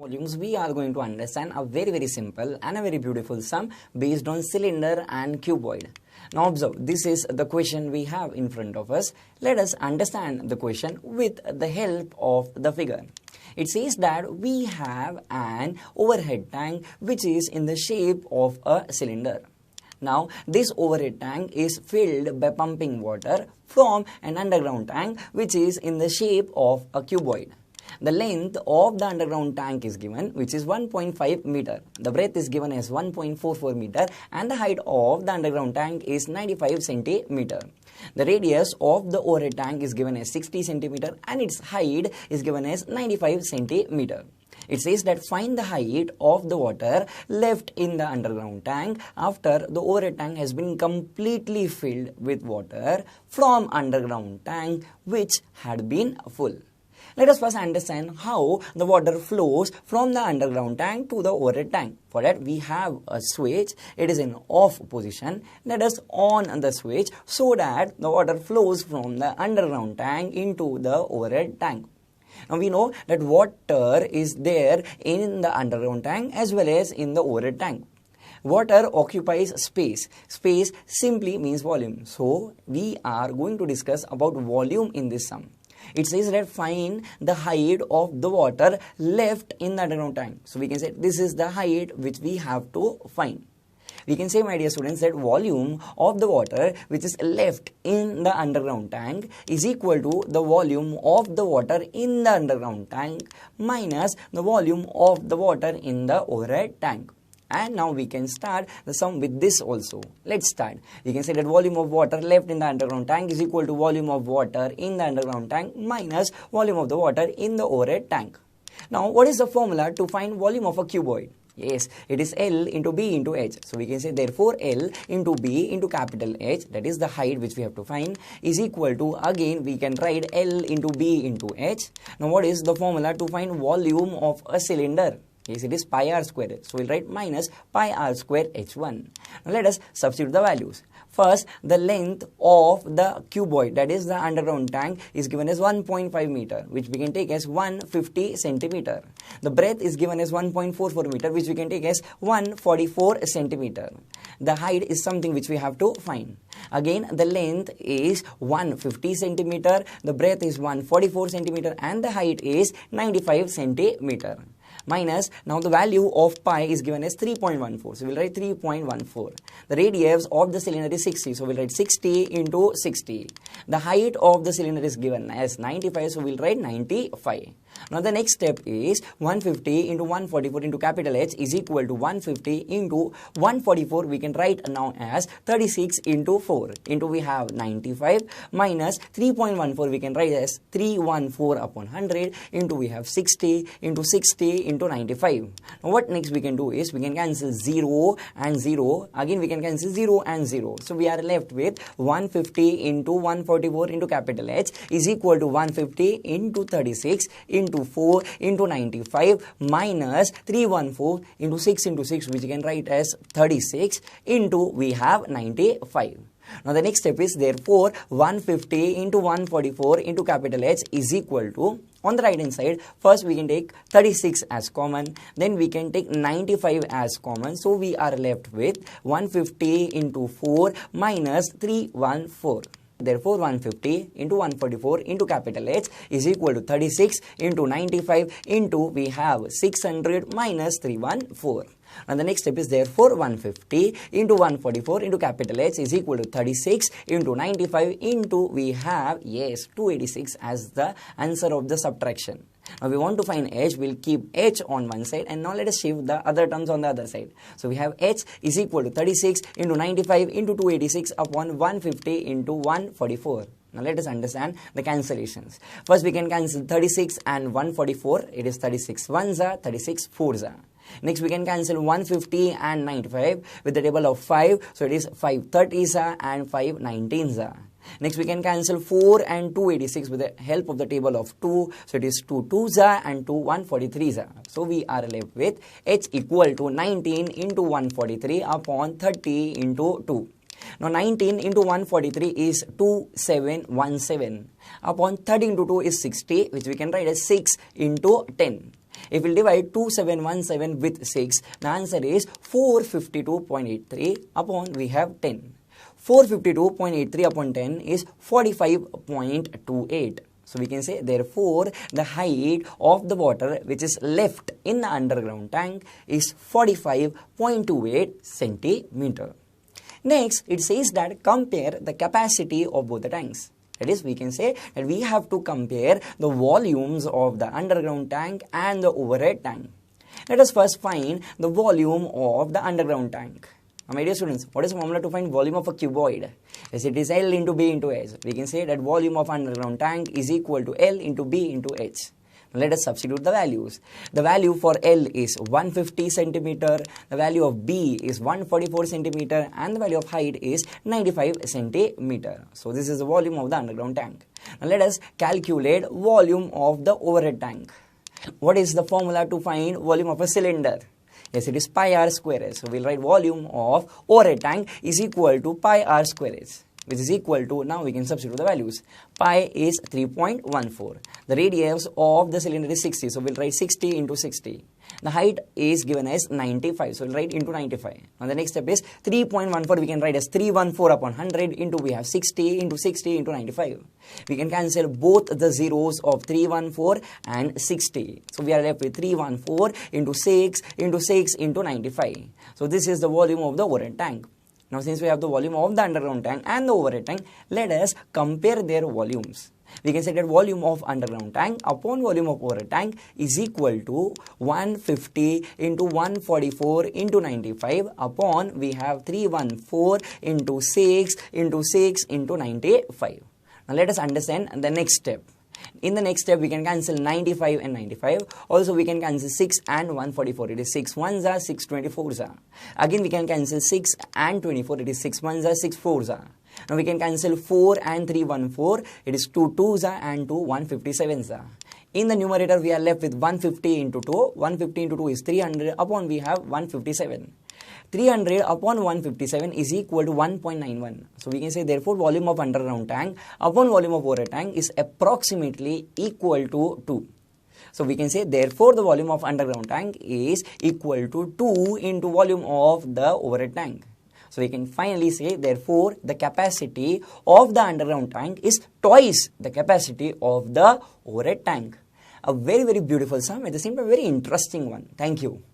volumes, we are going to understand a very simple and a very beautiful sum based on cylinder and cuboid. Now observe, this is the question we have in front of us. Let us understand the question with the help of the figure. It says that we have an overhead tank which is in the shape of a cylinder. Now this overhead tank is filled by pumping water from an underground tank which is in the shape of a cuboid. The length of the underground tank is given, which is 1.5 meter. The breadth is given as 1.44 meter and the height of the underground tank is 95 centimeter. The radius of the overhead tank is given as 60 centimeter and its height is given as 95 centimeter. It says that find the height of the water left in the underground tank after the overhead tank has been completely filled with water from underground tank which had been full. Let us first understand how the water flows from the underground tank to the overhead tank. For that we have a switch. It is in off position. Let us on the switch so that the water flows from the underground tank into the overhead tank. Now we know that water is there in the underground tank as well as in the overhead tank. Water occupies space. Space simply means volume. So we are going to discuss about volume in this sum. It says that find the height of the water left in the underground tank. So we can say this is the height which we have to find. We can say, my dear students, that volume of the water which is left in the underground tank is equal to the volume of the water in the underground tank minus the volume of the water in the overhead tank. And now we can start the sum with this also. Let's start. We can say that volume of water left in the underground tank is equal to volume of water in the underground tank minus volume of the water in the overhead tank. Now what is the formula to find volume of a cuboid? Yes, it is L into B into H. So we can say therefore L into B into capital H, that is the height which we have to find, is equal to, again we can write L into B into H. Now what is the formula to find volume of a cylinder? Yes, it is pi r square. So we'll write minus pi r square h1. Now let us substitute the values. First, the length of the cuboid, that is the underground tank, is given as 1.5 meter, which we can take as 150 centimeter. The breadth is given as 1.44 meter, which we can take as 144 centimeter. The height is something which we have to find. Again, the length is 150 centimeter, the breadth is 144 centimeter, and the height is 95 centimeter. Minus, now the value of pi is given as 3.14. So we'll write 3.14. The radius of the cylinder is 60. So we'll write 60 into 60. The height of the cylinder is given as 95. So we'll write 95. Now the next step is 150 into 144 into capital H is equal to 150 into 144. We can write now as 36 into 4. Into we have 95 minus 3.14 we can write as 314 upon 100 into we have 60 into 60 into 95. Now what next we can do is we can cancel 0 and 0. Again we can cancel 0 and 0. So we are left with 150 into 144 into capital H is equal to 150 into 36 into 4 into 95 minus 314 into 6 into 6, which you can write as 36 into we have 95. Now the next step is therefore 150 into 144 into capital H is equal to, on the right hand side, first we can take 36 as common, then we can take 95 as common. So we are left with 150 into 4 minus 314. Therefore 150 into 144 into capital H is equal to 36 into 95 into we have 600 minus 314. And the next step is therefore 150 into 144 into capital H is equal to 36 into 95 into we have, yes, 286 as the answer of the subtraction. Now we want to find H, we'll keep H on one side and now let us shift the other terms on the other side. So we have H is equal to 36 into 95 into 286 upon 150 into 144. Now let us understand the cancellations. First we can cancel 36 and 144. It is 36 ones are, 36 fours are. Next we can cancel 150 and 95 with the table of 5. So it is 5 30s and 5 19s. Next we can cancel 4 and 286 with the help of the table of 2. So it is 2 2s and 2 143s. So we are left with H equal to 19 into 143 upon 30 into 2. Now 19 into 143 is 2717 upon 30 into 2 is 60, which we can write as 6 into 10. If we'll divide 2717 with 6, the answer is 452.83 upon we have 10. 452.83 upon 10 is 45.28. So we can say therefore the height of the water which is left in the underground tank is 45.28 centimeter. Next, it says that compare the capacity of both the tanks. That is, we can say that we have to compare the volumes of the underground tank and the overhead tank. Let us first find the volume of the underground tank. Now, my dear students, what is the formula to find volume of a cuboid? Yes, it is L into B into H. We can say that volume of underground tank is equal to L into B into H. Now, let us substitute the values. The value for L is 150 centimeter, the value of B is 144 centimeter, and the value of height is 95 centimeter. So this is the volume of the underground tank. Now let us calculate volume of the overhead tank. What is the formula to find volume of a cylinder? Yes, it is pi r square s. So we'll write volume of overhead tank is equal to pi r square s, which is equal to, now we can substitute the values. Pi is 3.14. The radius of the cylinder is 60. So we'll write 60 into 60. The height is given as 95. So we'll write into 95. Now the next step is 3.14. We can write as 314 upon 100 into we have 60 into 60 into 95. We can cancel both the zeros of 314 and 60. So we are left with 314 into 6 into 6 into 95. So this is the volume of the overhead tank. Now since we have the volume of the underground tank and the overhead tank, let us compare their volumes. We can say that volume of underground tank upon volume of overhead tank is equal to 150 into 144 into 95 upon we have 314 into 6 into 6 into 95. Now let us understand the next step. In the next step, we can cancel 95 and 95. Also, we can cancel 6 and 144. It is 6 ones are 6 24s are. Again, we can cancel 6 and 24. It is 6 ones are 6 4s are. Now, we can cancel 4 and 314. It is 2 2s are and 2 157s are. In the numerator, we are left with 150 into 2. 150 into 2 is 300 upon we have 157. 300 upon 157 is equal to 1.91. So we can say therefore volume of underground tank upon volume of overhead tank is approximately equal to 2. So we can say therefore the volume of underground tank is equal to 2 into volume of the overhead tank. So we can finally say therefore the capacity of the underground tank is twice the capacity of the overhead tank. A very beautiful sum, at the same time very interesting one. Thank you.